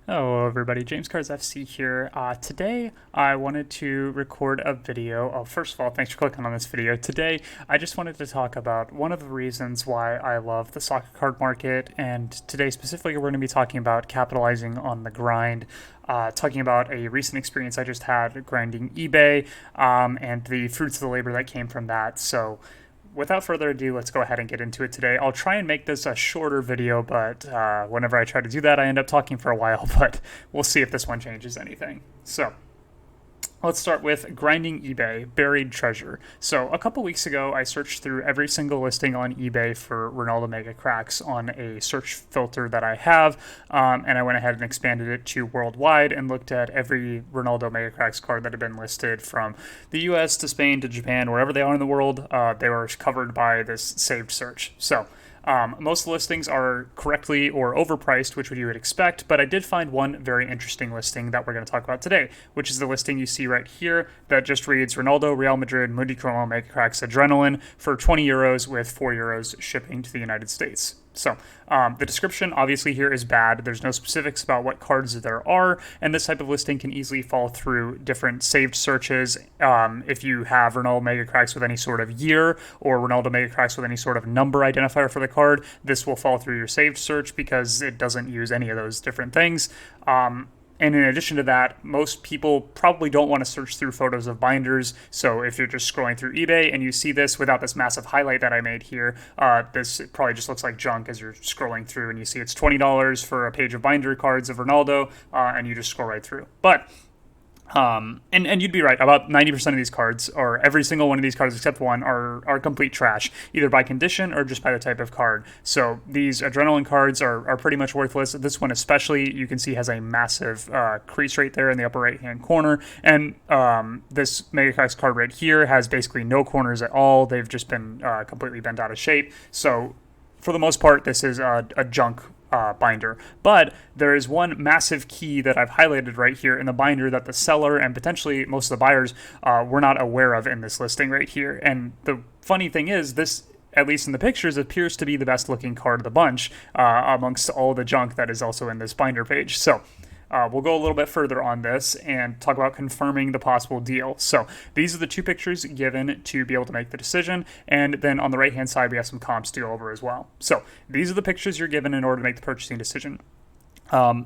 Hello everybody, James Cars FC here. Today I wanted to record a video. Oh, first of all, thanks for clicking on this video. Today I just wanted to talk about one of the reasons why I love the soccer card market, and today specifically we're going to be talking about capitalizing on the grind, talking about a recent experience I just had grinding eBay, and the fruits of the labor that came from that. So without further ado, let's go ahead and get into it today. I'll try and make this a shorter video, but whenever I try to do that, I end up talking for a while, but we'll see if this one changes anything. So, let's start with grinding eBay, buried treasure. So a couple weeks ago, I searched through every single listing on eBay for Ronaldo Mega Cracks on a search filter that I have, and I went ahead and expanded it to worldwide and looked at every Ronaldo Mega Cracks card that had been listed from the US to Spain to Japan, wherever they are in the world. They were covered by this saved search. So most listings are correctly or overpriced, which you would expect, but I did find one very interesting listing that we're going to talk about today, which is the listing you see right here that just reads Ronaldo, Real Madrid, Mundi Chromo, Mega Cracks, Adrenaline for 20 euros with 4 euros shipping to the United States. So the description obviously here is bad. There's no specifics about what cards there are, and this type of listing can easily fall through different saved searches. If you have Ronaldo Mega Cracks with any sort of year or Ronaldo Mega Cracks with any sort of number identifier for the card, this will fall through your saved search because it doesn't use any of those different things. And in addition to that, most people probably don't want to search through photos of binders. So if you're just scrolling through eBay and you see this without this massive highlight that I made here, this probably just looks like junk as you're scrolling through and you see it's $20 for a page of binder cards of Ronaldo, and you just scroll right through. But and you'd be right. About 90% of these cards, or every single one of these cards except one, are complete trash, either by condition or just by the type of card. So these adrenaline cards are pretty much worthless. This one especially, you can see, has a massive crease right there in the upper right-hand corner. And this Mega Cracks card right here has basically no corners at all. They've just been completely bent out of shape. So for the most part, this is a junk binder. But there is one massive key that I've highlighted right here in the binder that the seller and potentially most of the buyers were not aware of in this listing right here. And the funny thing is, this, at least in the pictures, appears to be the best looking card of the bunch amongst all the junk that is also in this binder page. So we'll go a little bit further on this and talk about confirming the possible deal. So these are the two pictures given to be able to make the decision. And then on the right-hand side, we have some comps to go over as well. So these are the pictures you're given in order to make the purchasing decision.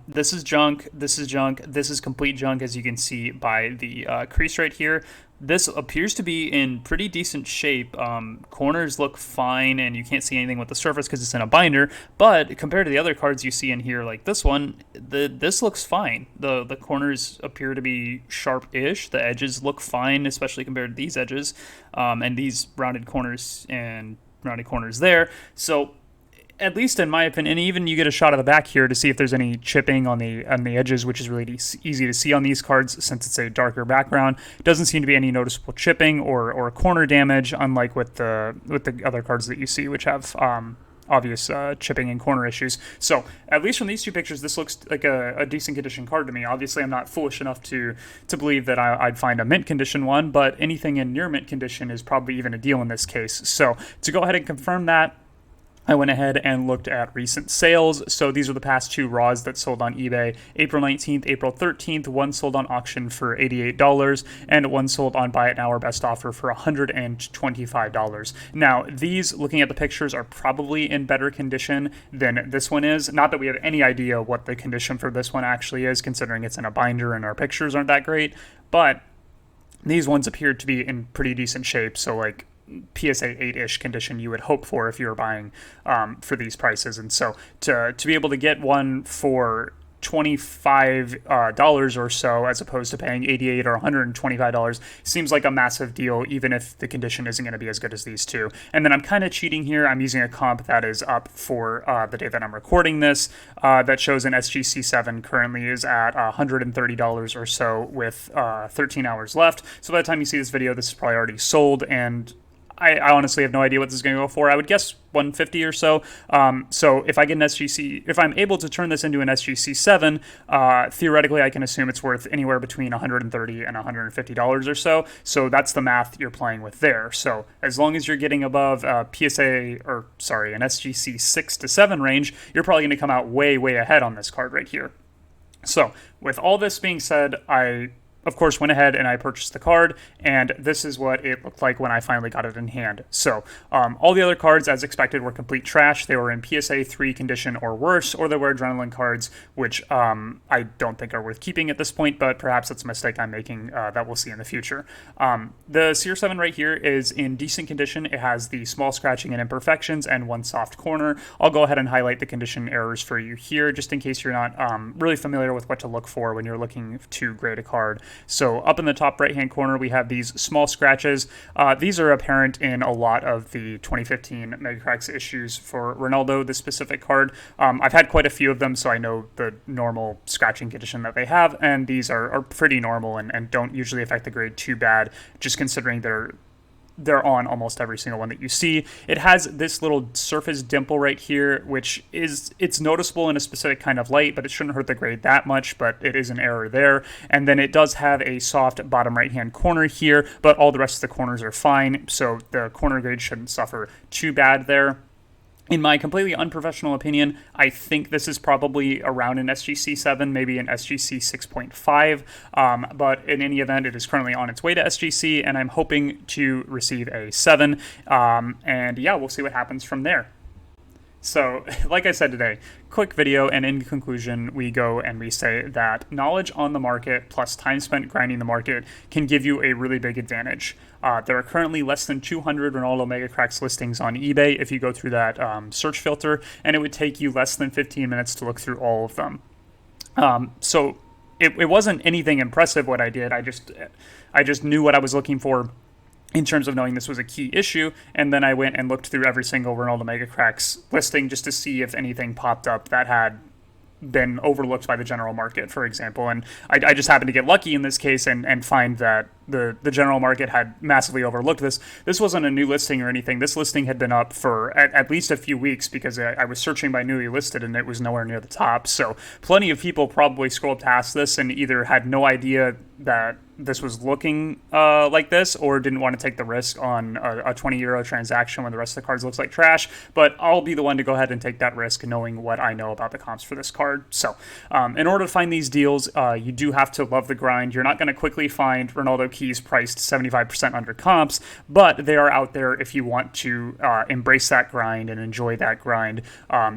This is junk, this is junk, this is complete junk, as you can see by the crease right here. This appears to be in pretty decent shape. Corners look fine, and you can't see anything with the surface because it's in a binder, but compared to the other cards you see in here, like this one, this looks fine. The corners appear to be sharp-ish. The edges look fine, especially compared to these edges, and these rounded corners and rounded corners there. So at least in my opinion, and even you get a shot of the back here to see if there's any chipping on the edges, which is really easy to see on these cards since it's a darker background. Doesn't seem to be any noticeable chipping or corner damage, unlike with the other cards that you see, which have obvious chipping and corner issues. So at least from these two pictures, this looks like a decent condition card to me. Obviously, I'm not foolish enough to believe that I'd find a mint condition one, but anything in near mint condition is probably even a deal in this case. So to go ahead and confirm that, I went ahead and looked at recent sales. So these are the past two raws that sold on eBay. April 19th, April 13th, one sold on auction for $88, and one sold on Buy It Now or Best Offer for $125. Now, these, looking at the pictures, are probably in better condition than this one is. Not that we have any idea what the condition for this one actually is, considering it's in a binder and our pictures aren't that great, but these ones appear to be in pretty decent shape. So, like, PSA 8-ish condition you would hope for if you were buying for these prices. And so to be able to get one for $25 or so as opposed to paying $88 or $125 seems like a massive deal, even if the condition isn't going to be as good as these two. And then I'm kind of cheating here. I'm using a comp that is up for the day that I'm recording this that shows an SGC7 currently is at $130 or so with 13 hours left. So by the time you see this video, this is probably already sold, and I honestly have no idea what this is going to go for. I would guess 150 or so. So if I get an SGC, if I'm able to turn this into an SGC7, theoretically I can assume it's worth anywhere between $130 and $150 or so. So that's the math you're playing with there. So as long as you're getting above an SGC 6 to 7 range, you're probably going to come out way, way ahead on this card right here. So with all this being said, I of course went ahead and I purchased the card, and this is what it looked like when I finally got it in hand. So all the other cards, as expected, were complete trash. They were in PSA 3 condition or worse, or they were adrenaline cards, which I don't think are worth keeping at this point, but perhaps that's a mistake I'm making that we'll see in the future. The CR7 right here is in decent condition. It has the small scratching and imperfections and one soft corner. I'll go ahead and highlight the condition errors for you here, just in case you're not really familiar with what to look for when you're looking to grade a card. So up in the top right-hand corner, we have these small scratches. These are apparent in a lot of the 2015 Mega Cracks issues for Ronaldo, this specific card. I've had quite a few of them, so I know the normal scratching condition that they have, and these are pretty normal and don't usually affect the grade too bad, just considering they're on almost every single one that you see. It has this little surface dimple right here, which it's noticeable in a specific kind of light, but it shouldn't hurt the grade that much, but it is an error there. And then it does have a soft bottom right-hand corner here, but all the rest of the corners are fine, so the corner grade shouldn't suffer too bad there. In my completely unprofessional opinion, I think this is probably around an SGC 7, maybe an SGC 6.5, but in any event, it is currently on its way to SGC, and I'm hoping to receive a 7, and yeah, we'll see what happens from there. So, like I said today, quick video, and in conclusion, we go and we say that knowledge on the market plus time spent grinding the market can give you a really big advantage. There are currently less than 200 Ronaldo Mega Cracks listings on eBay if you go through that search filter, and it would take you less than 15 minutes to look through all of them. So it wasn't anything impressive what I did. I just knew what I was looking for in terms of knowing this was a key issue, and then I went and looked through every single Ronaldo Mega Cracks listing just to see if anything popped up that had been overlooked by the general market, for example. And I just happened to get lucky in this case and find that the general market had massively overlooked this. This wasn't a new listing or anything. This listing had been up for at least a few weeks because I was searching by newly listed and it was nowhere near the top. So plenty of people probably scrolled past this and either had no idea that this was looking like this or didn't want to take the risk on a 20 euro transaction when the rest of the cards looks like trash. But I'll be the one to go ahead and take that risk knowing what I know about the comps for this card. So in order to find these deals, you do have to love the grind. You're not going to quickly find Ronaldo keys priced 75% under comps, but they are out there if you want to embrace that grind and enjoy that grind.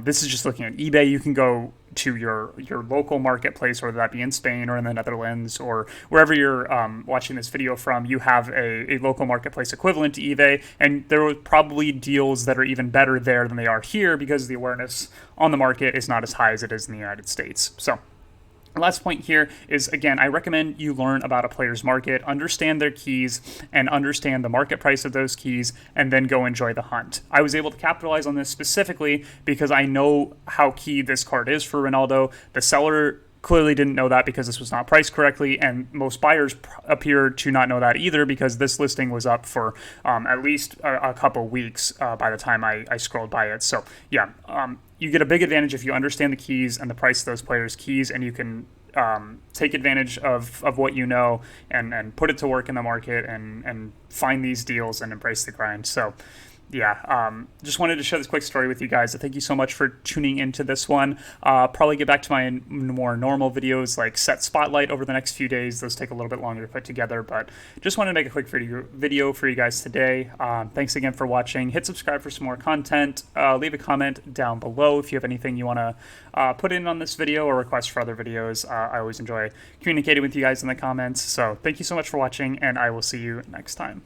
This is just looking at eBay. You can go to your local marketplace, whether that be in Spain or in the Netherlands or wherever you're watching this video from. You have a local marketplace equivalent to eBay, and there are probably deals that are even better there than they are here because the awareness on the market is not as high as it is in the United States. So last point here is, again, I recommend you learn about a player's market, understand their keys, and understand the market price of those keys, and then go enjoy the hunt. I was able to capitalize on this specifically because I know how key this card is for Ronaldo. The seller clearly didn't know that because this was not priced correctly, and most buyers appear to not know that either because this listing was up for at least a couple weeks by the time I scrolled by it. So yeah, you get a big advantage if you understand the keys and the price of those players' keys, and you can take advantage of what you know and put it to work in the market and find these deals and embrace the grind. So yeah, just wanted to share this quick story with you guys. Thank you so much for tuning into this one. Probably get back to my more normal videos like Set Spotlight over the next few days. Those take a little bit longer to put together, but just wanted to make a quick video for you guys today. Thanks again for watching. Hit subscribe for some more content. Leave a comment down below if you have anything you want to put in on this video or request for other videos. I always enjoy communicating with you guys in the comments. So thank you so much for watching, and I will see you next time.